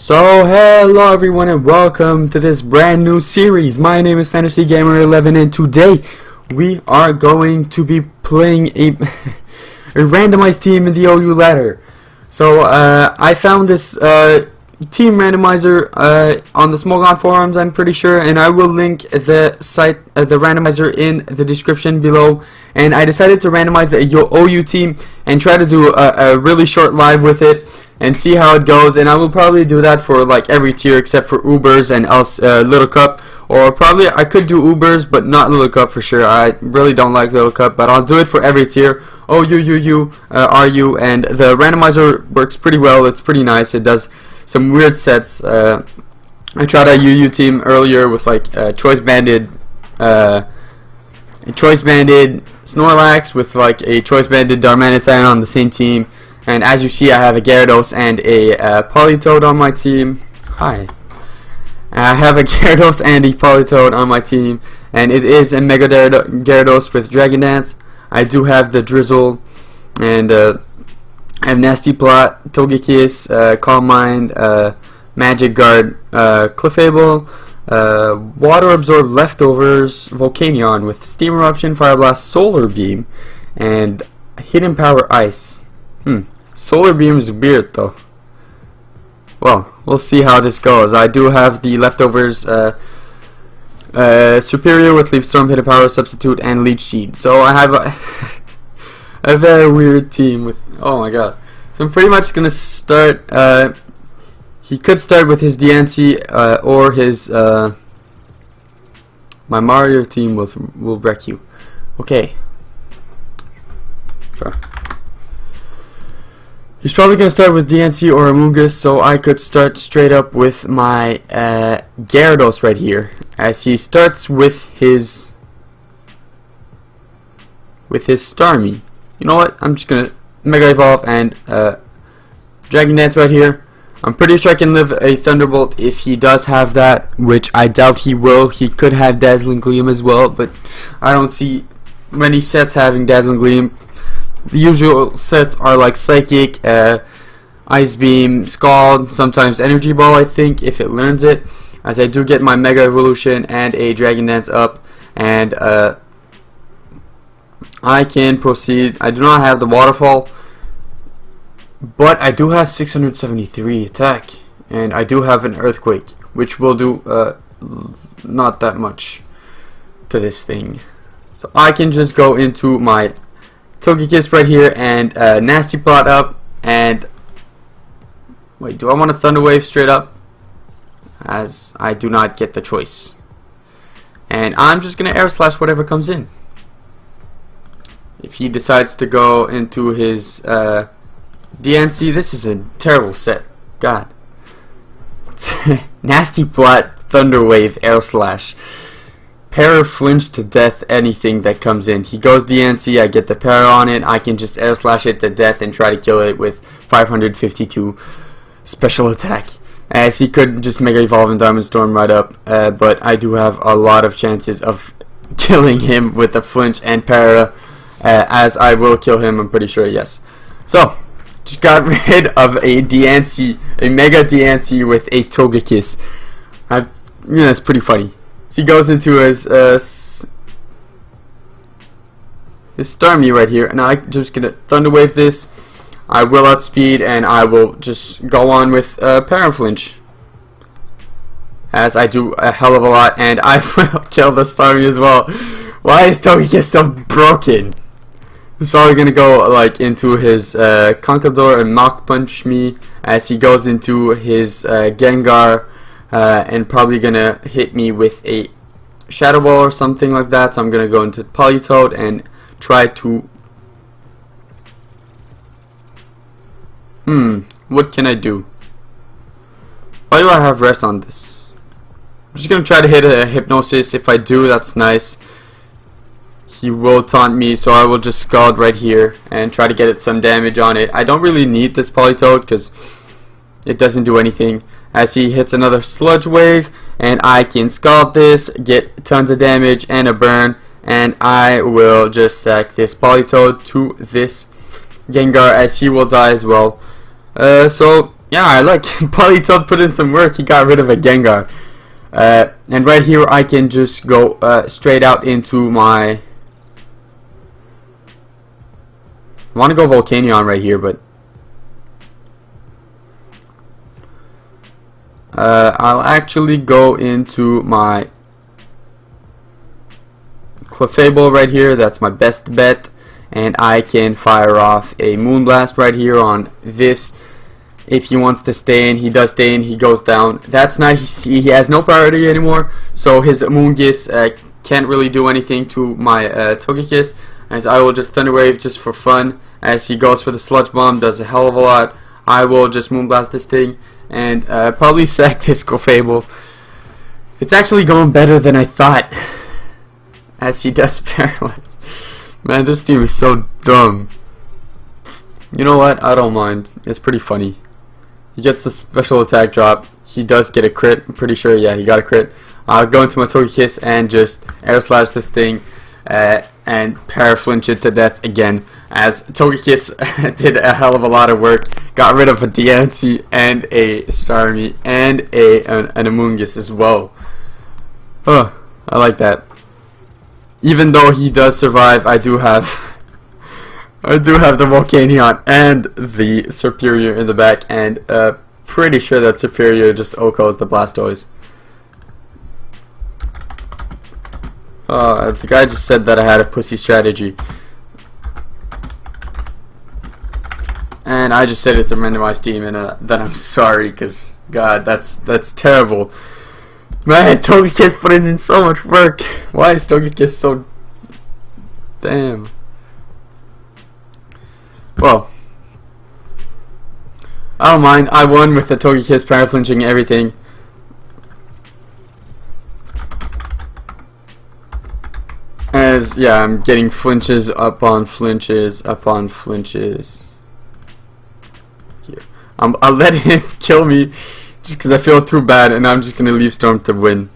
So hello everyone and welcome to this brand new series. My name is Fantasy Gamer 11 and today we are going to be playing a randomized team in the OU ladder. So I found this team randomizer on the Smogon forums, I'm pretty sure, and I will link the site, the randomizer in the description below. And I decided to randomize the OU team and try to do a really short live with it and see how it goes. And I will probably do that for like every tier except for Ubers and else Little Cup, or probably I could do Ubers but not Little Cup for sure. I really don't like Little Cup, but I'll do it for every tier. OU, RU, and the randomizer works pretty well. It's pretty nice. It does some weird sets. I tried a UU team earlier with like choice banded Snorlax with like a choice banded Darmanitan on the same team. And as you see, I have a Gyarados and a Politoed on my team. Hi. I have a Gyarados and a Politoed on my team, and it is a Mega Gyarados with Dragon Dance. I do have the Drizzle, and I have Nasty Plot, Togekiss, Calm Mind, Magic Guard, Clefable, Water Absorb Leftovers, Volcanion with Steam Eruption, Fire Blast, Solar Beam, and Hidden Power Ice. Solar Beam is weird though. Well, we'll see how this goes. I do have the Leftovers Superior with Leaf Storm, Hidden Power, Substitute, and Leech Seed. So I have a very weird team with, oh my god. So I'm pretty much gonna start, he could start with his DNC or his my Mario team will wreck you. Okay. Sure. He's probably going to start with DNC or Amoonguss, so I could start straight up with my Gyarados right here, as he starts with his Starmie. You know what? I'm just going to Mega Evolve and Dragon Dance right here. I'm pretty sure I can live a Thunderbolt if he does have that, which I doubt he will. He could have Dazzling Gleam as well, but I don't see many sets having Dazzling Gleam. The usual sets are like Psychic, Ice Beam, Scald, sometimes Energy Ball, I think, if it learns it. As I do get my Mega Evolution and a Dragon Dance up, and I can proceed. I do not have the Waterfall, but I do have 673 attack, and I do have an Earthquake, which will do not that much to this thing. So I can just go into my Togekiss right here and Nasty Plot up, and wait, do I want a Thunder Wave straight up? As I do not get the choice, and I'm just gonna Air Slash whatever comes in. If he decides to go into his DNC, this is a terrible set. God. Nasty Plot, Thunder Wave, Air Slash. Para Flinch to death anything that comes in. He goes DNC, I get the Para on it, I can just Air Slash it to death and try to kill it with 552 special attack. As he could just Mega Evolve and Diamond Storm right up, but I do have a lot of chances of killing him with the Flinch and Para, as I will kill him, I'm pretty sure, yes. So, just got rid of a DNC, a Mega DNC with a Togekiss. Yeah, it's pretty funny. So he goes into his Starmie right here, and I'm just gonna Thunder Wave this. I will outspeed, and I will just go on with Paraflinch, as I do a hell of a lot, and I will kill the Starmie as well. Why is Togekiss so broken? He's probably gonna go like into his Conkeldurr and Mach Punch me as he goes into his Gengar. And probably gonna hit me with a Shadow Ball or something like that. So I'm gonna go into Politoed and try to. What can I do? Why do I have rest on this? I'm just gonna try to hit a Hypnosis. If I do, that's nice. He will taunt me, so I will just Scald right here and try to get some damage on it. I don't really need this Politoed because it doesn't do anything. As he hits another Sludge Wave, and I can Scald this, get tons of damage and a burn, and I will just sack this Politoed to this Gengar as he will die as well. So Yeah, I like Polytoad put in some work. He got rid of a Gengar. And right here I can just go straight out into my... I want to go Volcanion right here, but... I'll actually go into my Clefable right here. That's my best bet. And I can fire off a Moonblast right here on this. If he wants to stay in, he does stay in. He goes down. That's not. He has no priority anymore. So his Moongeist can't really do anything to my Togekiss. As I will just Thunder Wave just for fun. As he goes for the Sludge Bomb, does a hell of a lot. I will just Moonblast this thing and probably sack this Clefable. It's actually going better than I thought. As he does Paralyze. Man, this team is so dumb. You know what? I don't mind. It's pretty funny. He gets the special attack drop. He does get a crit. I'm pretty sure, yeah, he got a crit. I'll go into my Togekiss and just Air Slash this thing and Paraflinch it to death again. As Togekiss did a hell of a lot of work. Got rid of a Diancie and a Starmie and an Amoonguss as well. Oh, I like that. Even though he does survive, I do have the Volcanion and the Serperior in the back, and pretty sure that Serperior just OHKOs the Blastoise. The guy just said that I had a pussy strategy. And I just said it's a randomized team, and that I'm sorry, because, God, that's terrible. Man, Togekiss put in so much work. Why is Togekiss so... Damn. Well, I don't mind. I won with the Togekiss paraflinching everything. As, yeah, I'm getting flinches upon flinches upon flinches. Here. I'll let him kill me just because I feel too bad, and I'm just going to leave Storm to win.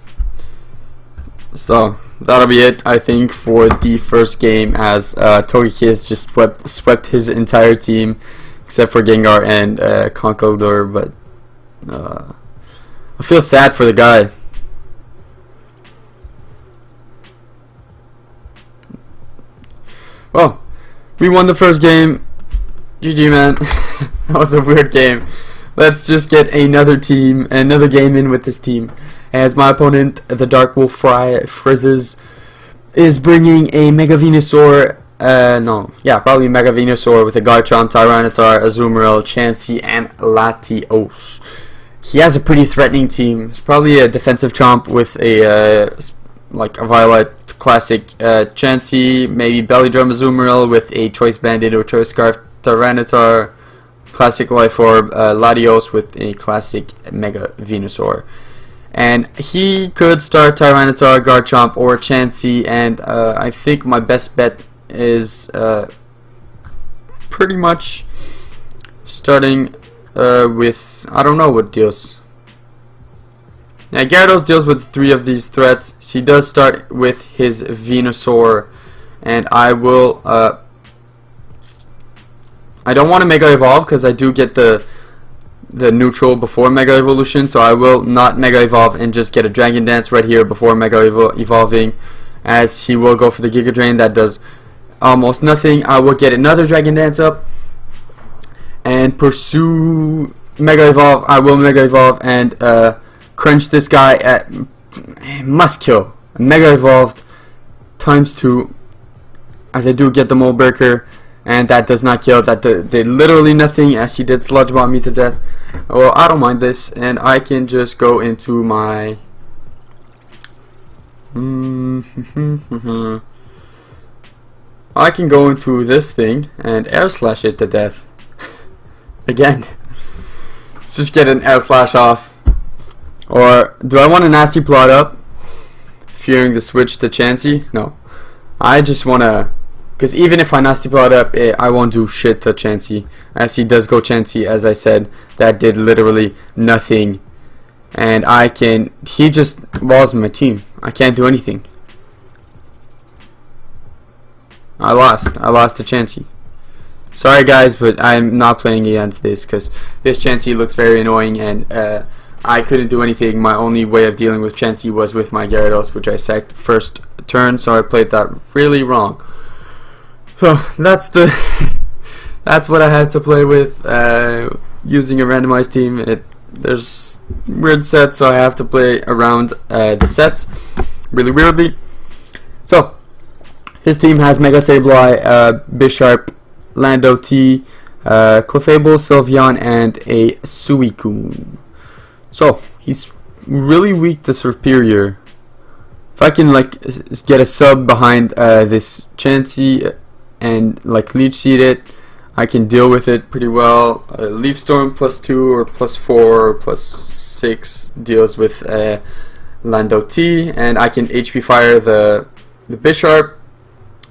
So, that'll be it, I think, for the first game, as Togekiss just swept his entire team, except for Gengar and Conkeldurr, but I feel sad for the guy. Well, we won the first game. GG, man. That was a weird game. Let's just get another game in with this team. As my opponent, the Dark Wolf Frizzes, is bringing a Mega Venusaur, probably Mega Venusaur with a Garchomp, Tyranitar, Azumarill, Chansey, and Latios. He has a pretty threatening team. It's probably a defensive Chomp with a Violet Classic Chansey, maybe Belly Drum Azumarill with a Choice Bandit or Choice Scarf, Tyranitar, Classic Life Orb, Latios with a Classic Mega Venusaur. And he could start Tyranitar, Garchomp, or Chansey, and I think my best bet is pretty much starting with, I don't know what deals. Now, Gyarados deals with 3 of these threats. So he does start with his Venusaur, and I will, I don't want to Mega Evolve because I do get the neutral before Mega Evolution, so I will not Mega Evolve and just get a Dragon Dance right here before Mega Evolving, as he will go for the Giga Drain. That does almost nothing. I will get another Dragon Dance up and pursue Mega Evolve. I will Mega Evolve and crunch this guy at must kill. Mega Evolved ×2, as I do get the Mole Breaker. And that does not kill. That did literally nothing, as he did Sludge Bomb me to death. Well, I don't mind this, and I can just go into my... I can go into this thing and Air Slash it to death. Again. Let's just get an Air Slash off. Or, do I want a Nasty Plot up? Fearing the switch to Chansey? No. I just want to... Because even if I Nasty Plot up, I won't do shit to Chansey. As he does go Chansey, as I said, that did literally nothing. And I can... He just walls my team. I can't do anything. I lost to Chansey. Sorry guys, but I'm not playing against this because this Chansey looks very annoying, and I couldn't do anything. My only way of dealing with Chansey was with my Gyarados, which I sacked first turn, so I played that really wrong. So that's that's what I had to play with using a randomized team. There's weird sets, so I have to play around the sets really weirdly. So his team has Mega Sableye, Bisharp, Lando T, Clefable, Sylveon, and a Suicune. So he's really weak to Superior. If I can like get a sub behind this Chansey and like lead sheet it, I can deal with it pretty well. Leaf Storm +2 or +4 or +6 deals with Lando T, and I can HP Fire the Bisharp,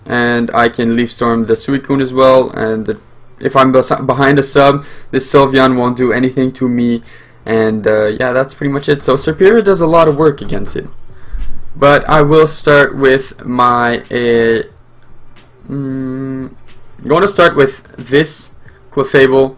and I can Leaf Storm the Suicune as well. And if I'm behind a sub, this Sylveon won't do anything to me. And yeah, that's pretty much it. So Superior does a lot of work against it. But I will start with my I'm going to start with this Clefable,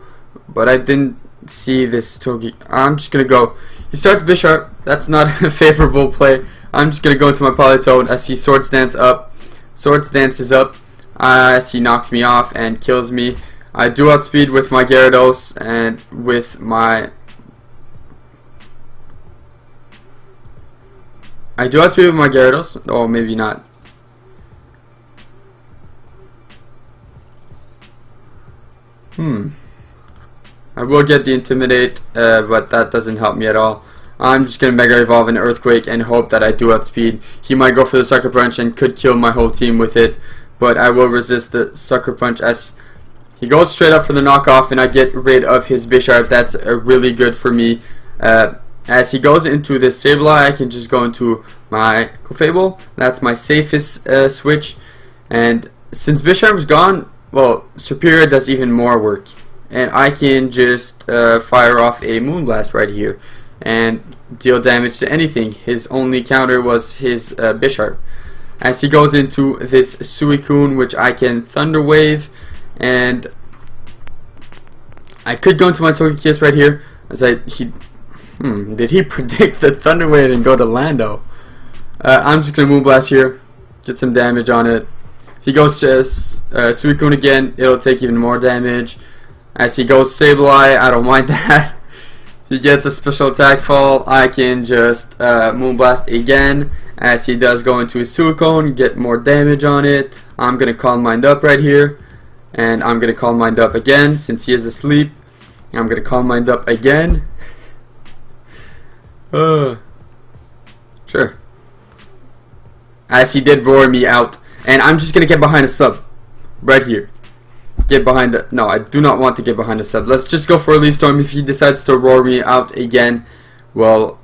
but I didn't see this Togi. I'm just going to go. He starts Bisharp. That's not a favorable play. I'm just going to go into my Politoed. I see Swords Dance up. Swords Dance is up as he knocks me off and kills me. I do outspeed with my Gyarados and with my... I do outspeed with my Gyarados. Oh, maybe not. I will get the Intimidate, but that doesn't help me at all. I'm just going to Mega Evolve an Earthquake and hope that I do outspeed. He might go for the Sucker Punch and could kill my whole team with it, but I will resist the Sucker Punch as he goes straight up for the knockoff, and I get rid of his Bisharp. That's really good for me. As he goes into this Sableye, I can just go into my Clefable. That's my safest switch, and since Bisharp is gone, well, Superior does even more work, and I can just fire off a Moonblast right here and deal damage to anything. His only counter was his Bisharp. As he goes into this Suicune, which I can Thunder Wave, and I could go into my Togekiss right here. As did he predict the Thunder Wave and go to Lando? I'm just gonna Moonblast here, get some damage on it. He goes to Suicune again, it'll take even more damage. As he goes Sableye, I don't mind that. He gets a special attack fall. I can just Moonblast again. As he does go into his Suicune, get more damage on it. I'm going to Calm Mind Up right here. And I'm going to Calm Mind Up again since he is asleep. I'm going to Calm Mind Up again. Sure. As he did roar me out. And I'm just going to get behind a sub. Right here. Get behind the... No, I do not want to get behind a sub. Let's just go for a Leaf Storm. If he decides to roar me out again, well...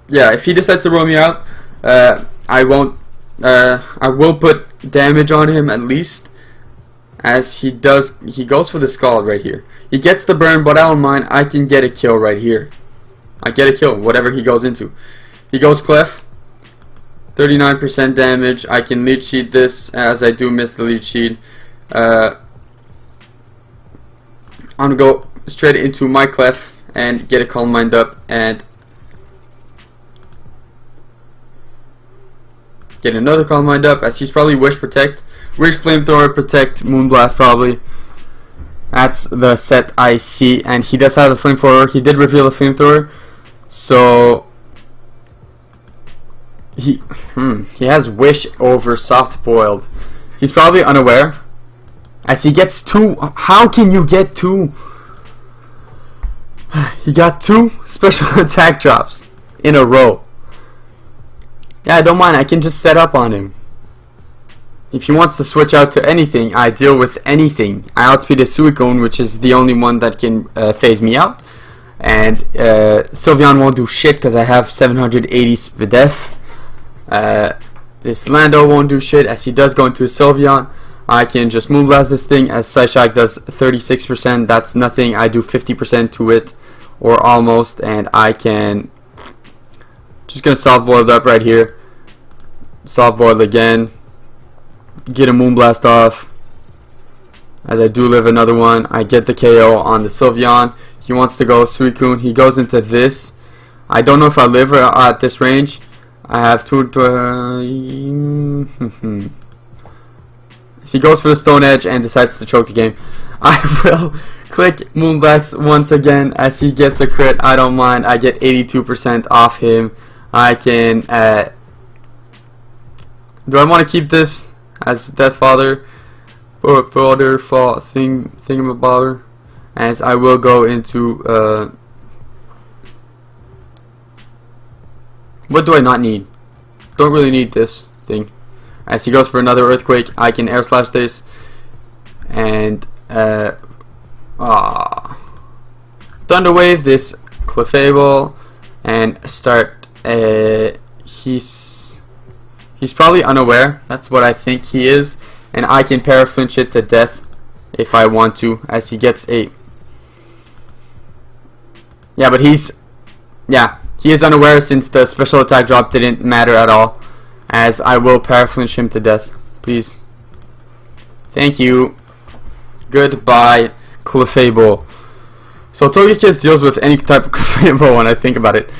Yeah, if he decides to roar me out, I won't... I will put damage on him at least. As he does... He goes for the Scald right here. He gets the burn, but I don't mind. I can get a kill right here. I get a kill, whatever he goes into. He goes Clef. 39% damage. I can lead sheet this, as I do miss the lead sheet. I'm gonna go straight into my Clef and get a Calm Mind Up and get another Calm Mind Up, as he's probably Wish Protect. Wish Flamethrower, Protect, Moonblast probably. That's the set I see, and he does have the Flamethrower. He did reveal the Flamethrower, so he has Wish over Soft Boiled. He's probably unaware. As he gets 2, how can you get 2? He got 2 special attack drops in a row. Yeah, I don't mind. I can just set up on him. If he wants to switch out to anything, I deal with anything. I outspeed a Suicune, which is the only one that can phase me out. And Sylveon won't do shit because I have 780 Spadef. This Lando won't do shit, as he does go into a Sylveon. I can just Moonblast this thing, as Psyshock does 36%. That's nothing. I do 50% to it, or almost, and I can just gonna Soft Boiled up right here. Soft Boiled again. Get a Moonblast off. as I do live another one. I get the KO on the Sylveon. He wants to go Suicune. He goes into this. I don't know if I live at this range. I have two. He goes for the Stone Edge and decides to choke the game. I will click Moonblast once again as he gets a crit. I don't mind. I get 82% off him. I can. Do I want to keep this as Death Father? Thingamabobber, as I will go into what do I not need? Don't really need this thing. As he goes for another Earthquake, I can Air Slash this and Thunder Wave this Clefable and start. He's probably unaware. That's what I think he is. And I can Paraflinch it to death if I want to, as he gets a... Yeah, but he is unaware since the special attack drop didn't matter at all, as I will Paraflinch him to death. Please. Thank you. Goodbye, Clefable. So Togekiss deals with any type of Clefable when I think about it.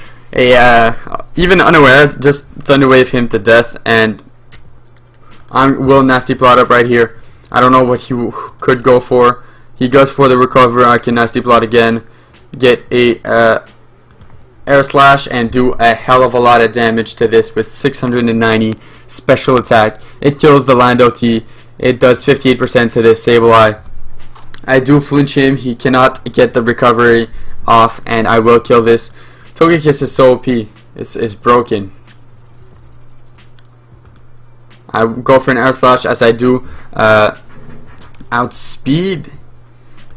Even unaware, just Thunder Wave him to death, and I will Nasty Plot up right here. I don't know what he could go for. He goes for the recover. I can Nasty Plot again, get a Air Slash, and do a hell of a lot of damage to this with 690 special attack. It kills the Land OT. It does 58% to this Sableye. I do flinch him. He cannot get the recovery off, and I will kill this. Togekiss is so OP. It's broken. I go for an Air Slash as I do outspeed,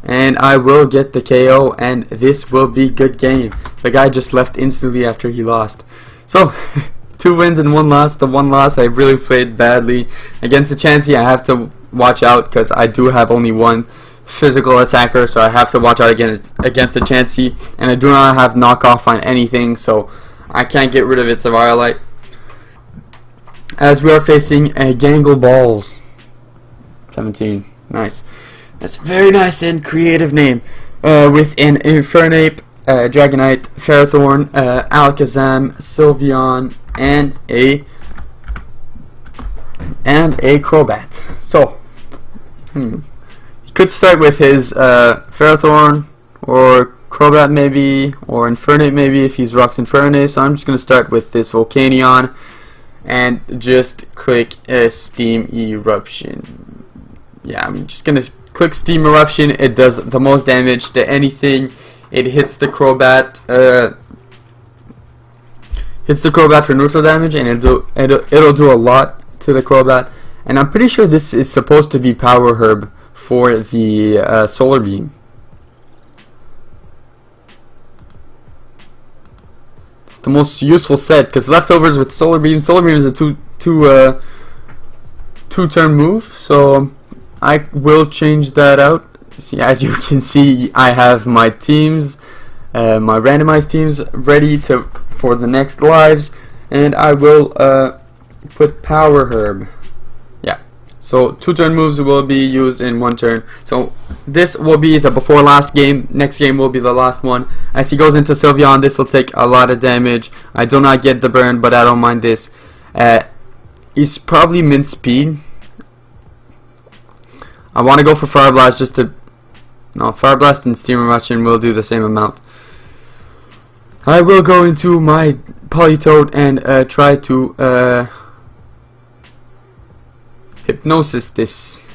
and I will get the KO, and this will be good game. The guy just left instantly after he lost. So 2 wins and 1 loss. The 1 loss I really played badly against the Chansey. I have to watch out because I do have only 1 physical attacker, so I have to watch out against the Chansey, and I do not have knockoff on anything, so I can't get rid of its Violite. As we are facing a Gangle Balls 17. Nice. That's a very nice and creative name. With an Infernape, Dragonite, Ferrothorn, Alakazam, Sylveon, and a Crobat. So, he could start with his Ferrothorn or Crobat maybe, or Infernape maybe if he's rocks Infernape. So I'm just going to start with this Volcanion and just click Steam Eruption. Yeah, I'm just going to click Steam Eruption. It does the most damage to anything. It hits the Crobat for neutral damage, and it'll do a lot to the Crobat. And I'm pretty sure this is supposed to be Power Herb for the Solar Beam. It's the most useful set because leftovers with Solar Beam. Solar Beam is a two-turn move, so I will change that out. See, as you can see, I have my teams, my randomized teams, ready for the next lives, and I will put Power Herb. Yeah, so 2-turn moves will be used in 1 turn. So this will be the before last game. Next game will be the last one. As he goes into Sylveon, this will take a lot of damage. I do not get the burn, but I don't mind this. He's probably mint speed. I want to go for Fire Blast just to... No, Fire Blast and Steam Eruption will do the same amount. I will go into my Politoed and try to Hypnosis this.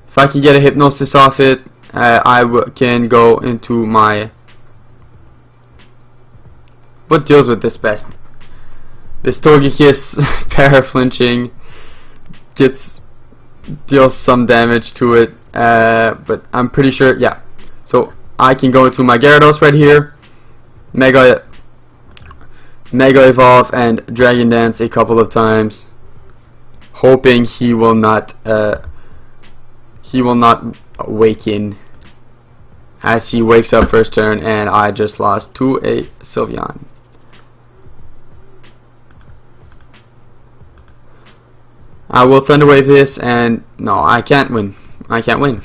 If I can get a Hypnosis off it, I can go into my... What deals with this best? This Togekiss Paraflinching deals some damage to it, but I'm pretty sure, yeah. So I can go into my Gyarados right here, Mega Evolve and Dragon Dance a couple of times, hoping he will not awaken. As he wakes up first turn, and I just lost to a I will Thunder Wave this, and no, I can't win. I can't win.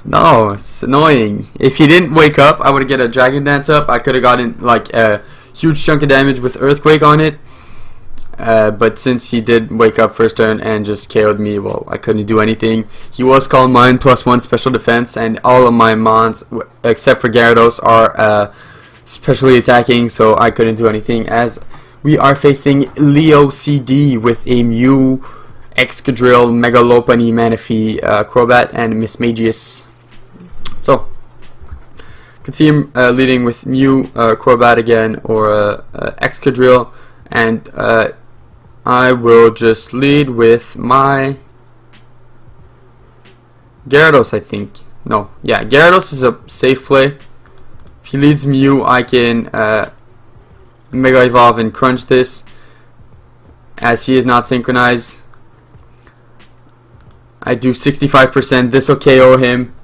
No, it's annoying. If he didn't wake up, I would get a Dragon Dance up. I could have gotten like a huge chunk of damage with Earthquake on it. But since he did wake up first turn and just KO'd me, well, I couldn't do anything. He was Calm Mind +1 special defense, and all of my mons, except for Gyarados, are specially attacking, so I couldn't do anything, as we are facing Leo CD with a Mew, Excadrill, Mega Lopunny, Manaphy, Crobat, and Mismagius. So, could see him leading with Mew, Crobat again, or Excadrill, and I will just lead with my Gyarados, I think. No, yeah, Gyarados is a safe play. If he leads Mew, I can Mega Evolve and Crunch this, as he is not synchronized. I do 65%. This will KO him.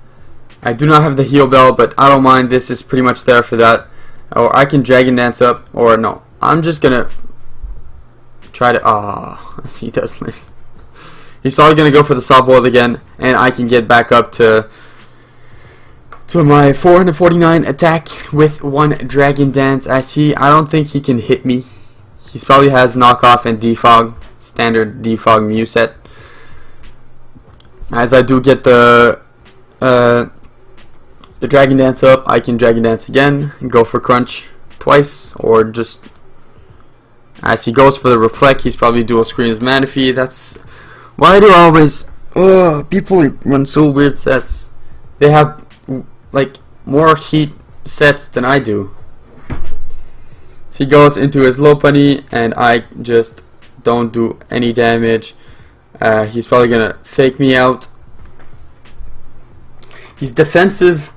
I do not have the Heal Bell, but I don't mind. This is pretty much there for that. Or I can Dragon Dance up, or no, I'm just gonna try to. He does live. He's probably gonna go for the Soft Boiled again, and I can get back up to my 449 attack with one Dragon Dance. As I don't think he can hit me. He probably has Knockoff and Defog, standard Defog Mew set. As I do get the Dragon Dance up, I can Dragon Dance again and go for Crunch twice, or just as he goes for the Reflect, he's probably dual screen his Manaphy. That's why do I always people run so weird sets. They have like more heat sets than I do. So he goes into his Lopunny, and I just don't do any damage. He's probably gonna fake me out. He's defensive.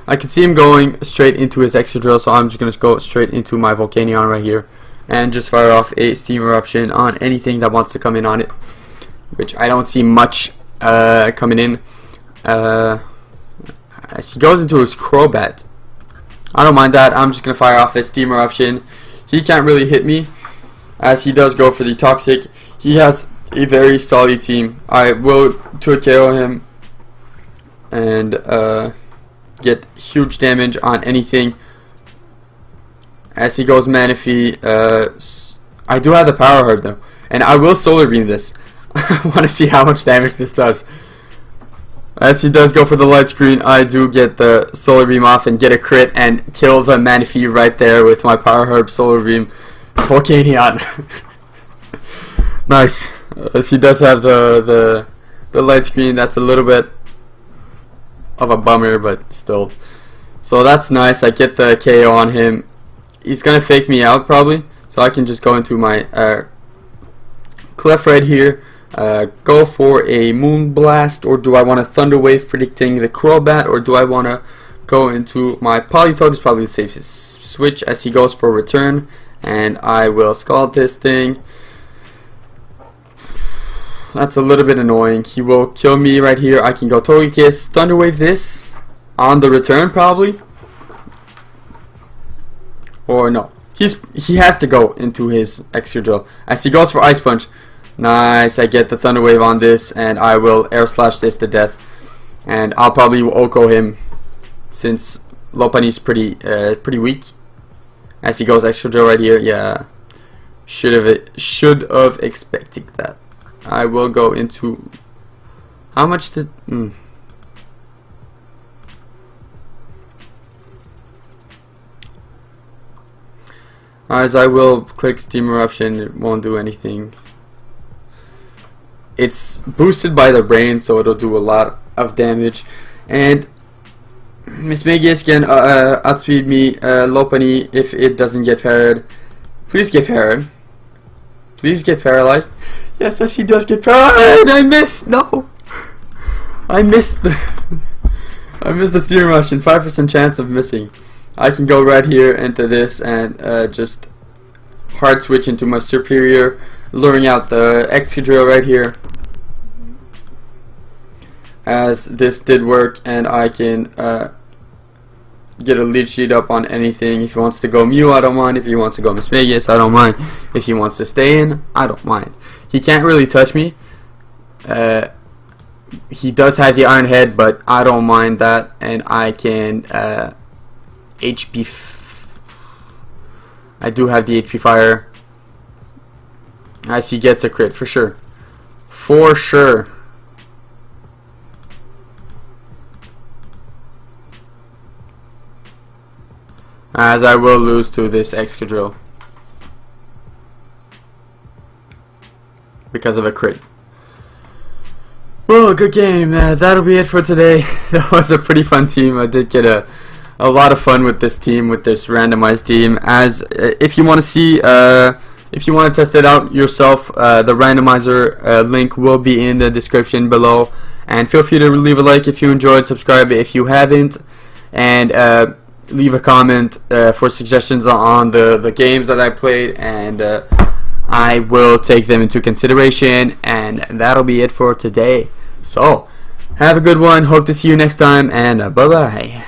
I can see him going straight into his Excadrill, so I'm just going to go straight into my Volcanion right here and just fire off a Steam Eruption on anything that wants to come in on it, which I don't see much coming in. As he goes into his Crobat, I don't mind that. I'm just going to fire off his Steam Eruption. He can't really hit me, as he does go for the Toxic. He has a very solid team. I will KO him and get huge damage on anything. As he goes Manaphy, I do have the Power Herb though, and I will Solar Beam this. I want to see how much damage this does. As he does go for the Light Screen, I do get the Solar Beam off and get a crit and kill the Manaphy right there with my Power Herb Solar Beam Volcanion. Nice. As he does have the Light Screen, that's a little bit of a bummer, but still. So that's nice. I get the KO on him. He's gonna fake me out probably, so I can just go into my Clef right here, go for a Moonblast, or do I want to Thunder Wave predicting the Crobat, or do I want to go into my Politoed? Is probably the safest switch, as he goes for Return, and I will Scald this thing. That's a little bit annoying. He will kill me right here. I can go Togekiss, Thunder Wave this on the return probably. Or no. He has to go into his Excadrill. As he goes for Ice Punch. Nice. I get the Thunder Wave on this, and I will Air Slash this to death. And I'll probably Oko him, since Lopunny's pretty weak. As he goes Excadrill right here. Yeah. Should have expected that. I will go into how much did as I will click Steam Eruption, it won't do anything. It's boosted by the brain, so it'll do a lot of damage. And Mismagius can outspeed me, Lopunny, if it doesn't get parried. Please get parried. Please get paralyzed. Yes, he does get paralyzed. I missed. No, I missed the Steam Rush, and 5% chance of missing. I can go right here into this and just hard switch into my Superior. luring out the Excadrill right here, as this did work, and I can get a lead sheet up on anything. If he wants to go Mew, I don't mind. If he wants to go Mismagius, I don't mind. If he wants to stay in, I don't mind. He can't really touch me. He does have the Iron Head, but I don't mind that, and I can I do have the HP Fire, as he gets a crit for sure. For sure. As I will lose to this Excadrill because of a crit. Well, good game. That'll be it for today. That was a pretty fun team. I did get a lot of fun with this team, with this randomized team. As if you want to see, if you want to test it out yourself, the randomizer link will be in the description below. And feel free to leave a like if you enjoyed, subscribe if you haven't, and leave a comment for suggestions on the games that I played, and I will take them into consideration. And that'll be it for today. So have a good one. Hope to see you next time, and bye bye.